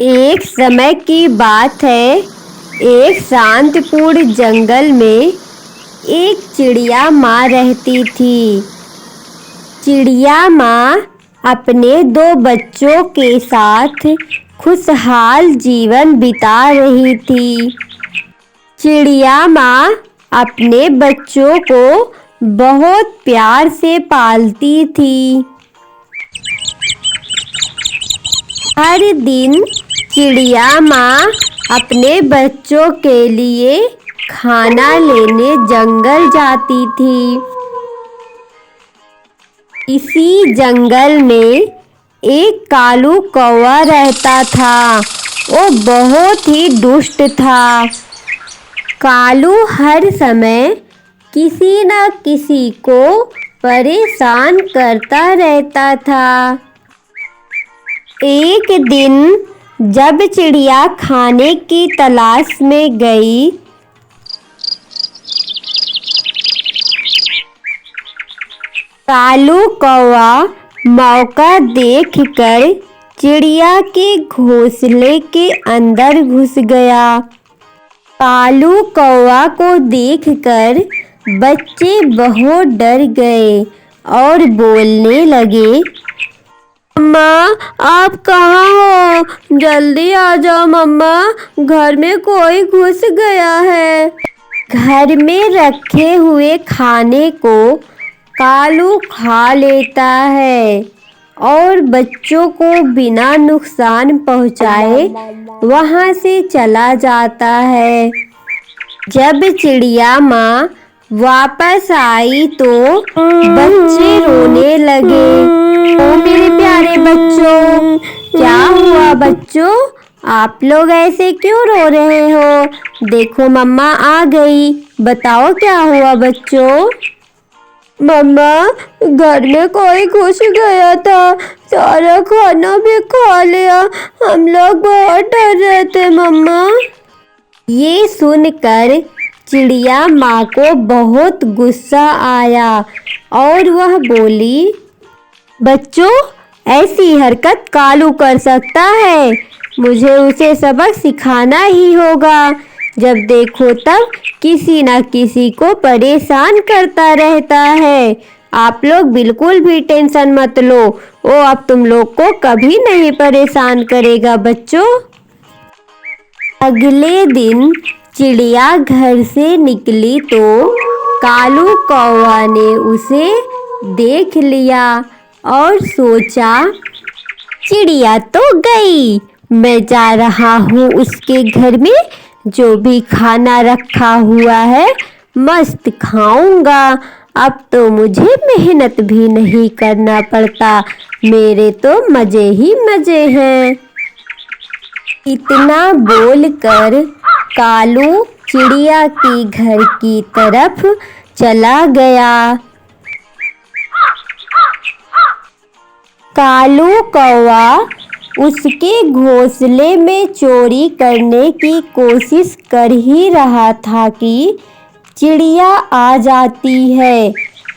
एक समय की बात है। एक शांतिपूर्ण जंगल में एक चिड़िया माँ रहती थी। चिड़िया माँ अपने दो बच्चों के साथ खुशहाल जीवन बिता रही थी। चिड़िया माँ अपने बच्चों को बहुत प्यार से पालती थी। हर दिन चिड़िया माँ अपने बच्चों के लिए खाना लेने जंगल जाती थी। इसी जंगल में एक कालू कौवा रहता था। वो बहुत ही दुष्ट था। कालू हर समय किसी न किसी को परेशान करता रहता था। एक दिन जब चिड़िया खाने की तलाश में गई, कालू कौवा मौका देखकर चिड़िया के घोंसले के अंदर घुस गया। कालू कौवा को देखकर बच्चे बहुत डर गए और बोलने लगे, मम्मा आप कहाँ हो? जल्दी आ जाओ मम्मा, घर में कोई घुस गया है। घर में रखे हुए खाने को कालू खा लेता है और बच्चों को बिना नुकसान पहुंचाए वहां से चला जाता है। जब चिड़िया माँ वापस आई तो बच्चे रोने लगे। ओ मेरे प्यारे बच्चों, क्या हुआ बच्चों? आप लोग ऐसे क्यों रो रहे हो? देखो मम्मा आ गई। बताओ क्या हुआ बच्चों? मम्मा, घर में कोई घुस गया था, सारा खाना भी खा लिया। हम लोग बहुत डर रहे थे मम्मा। ये सुनकर चिड़िया माँ को बहुत गुस्सा आया और वह बोली, बच्चों ऐसी हरकत कालू कर सकता है, मुझे उसे सबक सिखाना ही होगा। जब देखो तब किसी न किसी को परेशान करता रहता है। आप लोग बिल्कुल भी टेंशन मत लो, वो अब तुम लोग को कभी नहीं परेशान करेगा बच्चों। अगले दिन चिड़िया घर से निकली तो कालू कौवा ने उसे देख लिया और सोचा, चिड़िया तो गई, मैं जा रहा हूँ उसके घर में, जो भी खाना रखा हुआ है मस्त खाऊंगा। अब तो मुझे मेहनत भी नहीं करना पड़ता, मेरे तो मजे ही मजे हैं। इतना बोलकर कालू चिड़िया के घर की तरफ चला गया। कालू कौवा उसके घोंसले में चोरी करने की कोशिश कर ही रहा था कि चिड़िया आ जाती है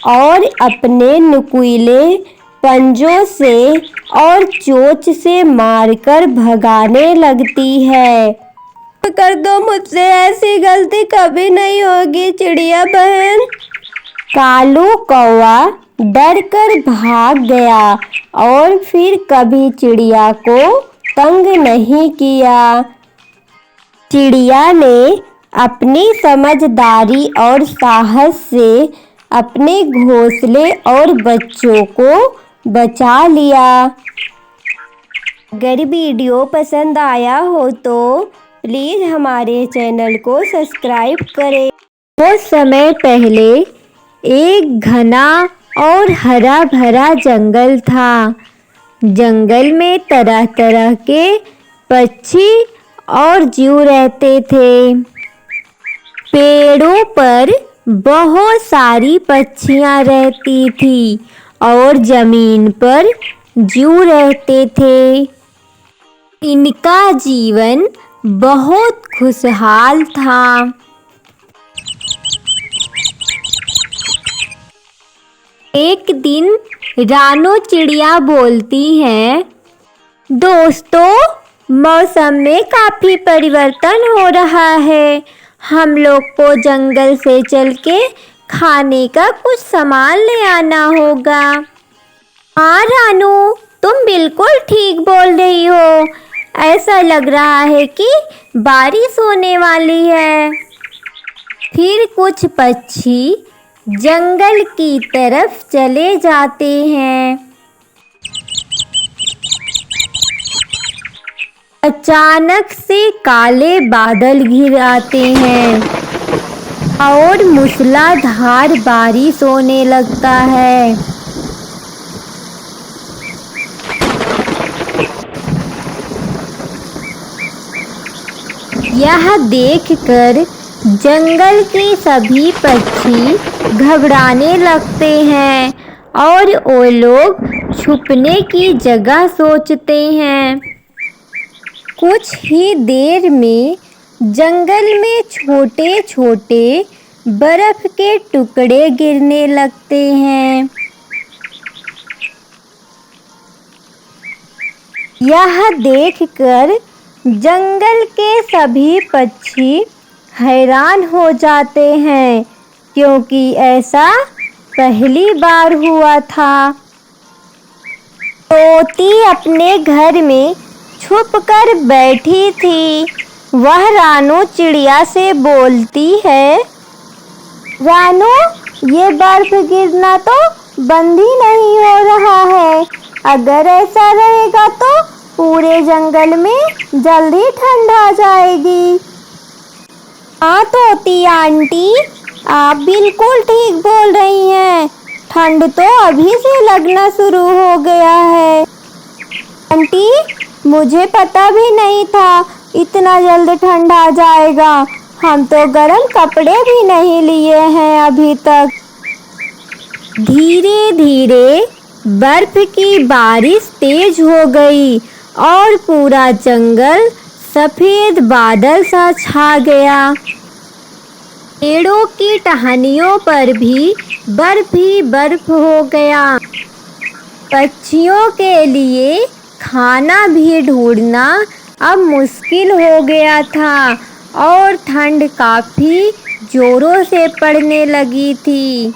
और अपने नुकीले पंजों से और चोंच से मारकर भगाने लगती है। कर दो, मुझसे ऐसी गलती कभी नहीं होगी चिड़िया बहन। कालू कौवा डरकर भाग गया और फिर कभी चिड़िया को तंग नहीं किया। चिड़िया ने अपनी समझदारी और साहस से अपने घोंसले और बच्चों को बचा लिया। अगर वीडियो पसंद आया हो तो प्लीज़ हमारे चैनल को सब्सक्राइब करें। कुछ समय पहले एक घना और हरा भरा जंगल था। जंगल में तरह तरह के पक्षी और जीव रहते थे। पेड़ों पर बहुत सारी पक्षियाँ रहती थी और जमीन पर जीव रहते थे। इनका जीवन बहुत खुशहाल था। एक दिन रानो चिड़िया बोलती हैं, दोस्तों मौसम में काफी परिवर्तन हो रहा है। हम लोग को जंगल से चल के खाने का कुछ सामान ले आना होगा। हाँ रानू, तुम बिल्कुल ठीक बोल रही हो। ऐसा लग रहा है कि बारिश होने वाली है। फिर कुछ पक्षी जंगल की तरफ चले जाते हैं। अचानक से काले बादल घिर आते हैं और मूसलाधार बारिश होने लगता है। यह देखकर जंगल के सभी पक्षी घबराने लगते हैं और वो लोग छुपने की जगह सोचते हैं। कुछ ही देर में जंगल में छोटे छोटे बर्फ के टुकड़े गिरने लगते हैं। यह देखकर जंगल के सभी पक्षी हैरान हो जाते हैं, क्योंकि ऐसा पहली बार हुआ था। तोती अपने घर में छुपकर बैठी थी। वह रानू चिड़िया से बोलती है, रानू, ये बर्फ गिरना तो बंद ही नहीं हो रहा है। अगर ऐसा रहेगा तो पूरे जंगल में जल्दी ठंड आ जाएगी। हाँ तोती आंटी, आप बिल्कुल ठीक बोल रही हैं। ठंड तो अभी से लगना शुरू हो गया है। आंटी, मुझे पता भी नहीं था इतना जल्द ठंड आ जाएगा। हम तो गर्म कपड़े भी नहीं लिए हैं अभी तक। धीरे धीरे बर्फ की बारिश तेज हो गई और पूरा जंगल सफेद बादल सा छा गया। पेड़ों की टहनियों पर भी बर्फ ही बर्फ हो गया। पक्षियों के लिए खाना भी ढूंढना अब मुश्किल हो गया था और ठंड काफी जोरों से पड़ने लगी थी।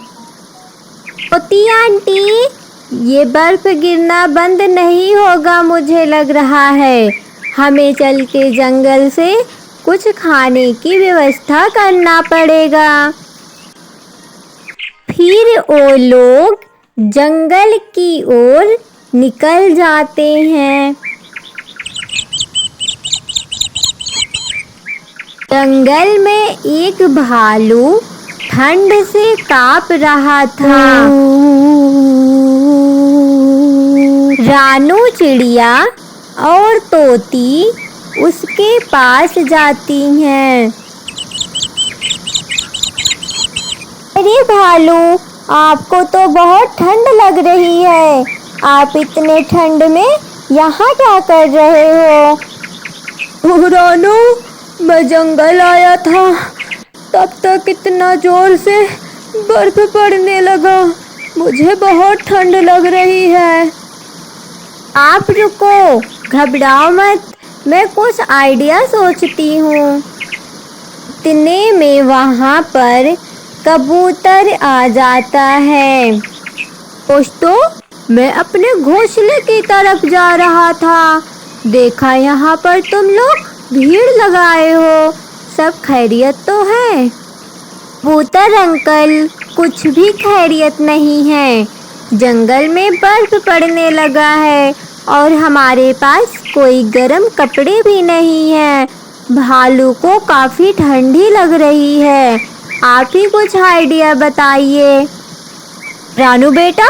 तोती आंटी, ये बर्फ गिरना बंद नहीं होगा मुझे लग रहा है। हमें चल के जंगल से कुछ खाने की व्यवस्था करना पड़ेगा। फिर वो लोग जंगल की ओर निकल जाते हैं। जंगल में एक भालू ठंड से कांप रहा था। रानू चिड़िया और तोती उसके पास जाती हैं। अरे भालू, आपको तो बहुत ठंड लग रही है। आप इतने ठंड में यहाँ क्या कर रहे हो? रानू, मैं जंगल आया था, तब तक इतना जोर से बर्फ पड़ने लगा। मुझे बहुत ठंड लग रही है। आप रुको, घबराओ मत, मैं कुछ आइडिया सोचती हूँ। इतने में वहाँ पर कबूतर आ जाता है। दोस्तों, मैं अपने घोंसले की तरफ जा रहा था। देखा यहाँ पर तुम लोग भीड़ लगाए हो। सब खैरियत तो है? कबूतर अंकल, कुछ भी खैरियत नहीं है। जंगल में बर्फ पड़ने लगा है और हमारे पास कोई गर्म कपड़े भी नहीं है। भालू को काफी ठंडी लग रही है। आप ही कुछ आइडिया बताइए। रानू बेटा,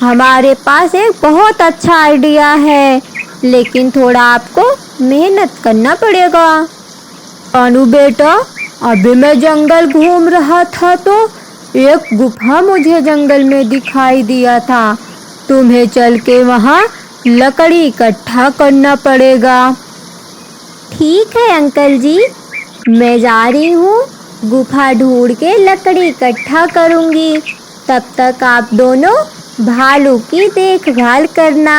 हमारे पास एक बहुत अच्छा आइडिया है, लेकिन थोड़ा आपको मेहनत करना पड़ेगा। रानू बेटा, अभी मैं जंगल घूम रहा था तो एक गुफा मुझे जंगल में दिखाई दिया था। तुम्हें चल के वहाँ लकड़ी इकट्ठा करना पड़ेगा। ठीक है अंकल जी, मैं जा रही हूँ। गुफा ढूंढ के लकड़ी इकट्ठा करूँगी। तब तक आप दोनों भालू की देखभाल करना।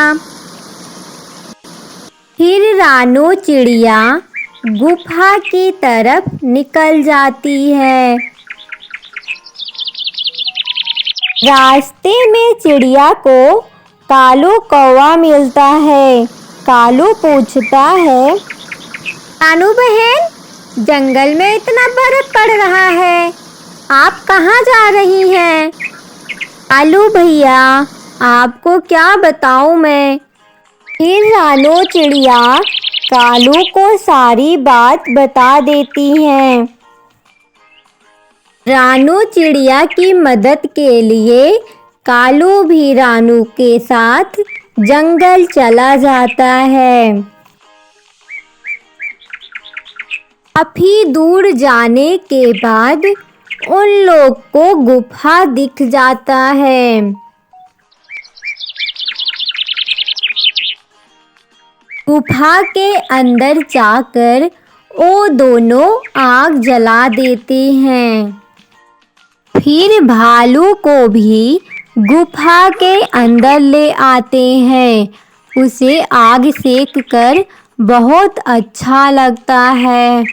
फिर रानू चिड़िया गुफा की तरफ निकल जाती है। रास्ते में चिड़िया को कालू कौवा मिलता है। कालू पूछता है, रानू बहन, जंगल में इतना बर्फ पड़ रहा है, आप कहाँ जा रही हैं? कालू भैया, आपको क्या बताऊं मैं। फिर रानू चिड़िया कालू को सारी बात बता देती है। रानू चिड़िया की मदद के लिए कालू भी रानू के साथ जंगल चला जाता है। काफी दूर जाने के बाद उन लोग को गुफा दिख जाता है। गुफा के अंदर जाकर वो दोनों आग जला देते हैं। फिर भालू को भी गुफा के अंदर ले आते हैं। उसे आग सेक कर बहुत अच्छा लगता है।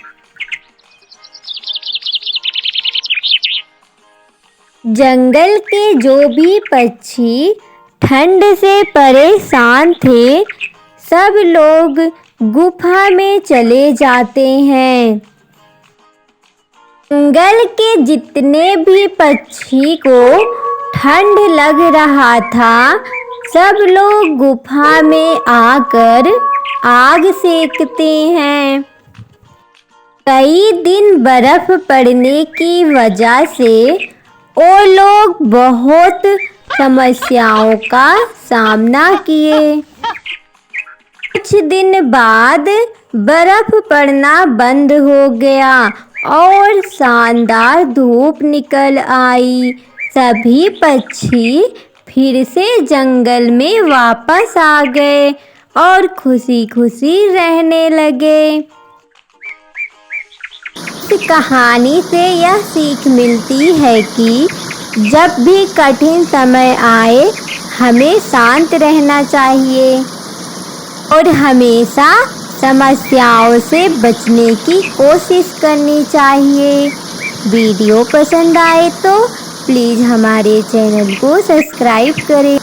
जंगल के जो भी पक्षी ठंड से परेशान थे, सब लोग गुफा में चले जाते हैं। जंगल के जितने भी पक्षी को ठंड लग रहा था, सब लोग गुफा में आकर आग सेकते हैं। कई दिन बर्फ पड़ने की वजह से वो लोग बहुत समस्याओं का सामना किए। कुछ दिन बाद बर्फ पड़ना बंद हो गया और शानदार धूप निकल आई। सभी पक्षी फिर से जंगल में वापस आ गए और खुशी खुशी रहने लगे। इस कहानी से यह सीख मिलती है कि जब भी कठिन समय आए, हमें शांत रहना चाहिए और हमेशा समस्याओं से बचने की कोशिश करनी चाहिए। वीडियो पसंद आए तो प्लीज़ हमारे चैनल को सब्सक्राइब करें।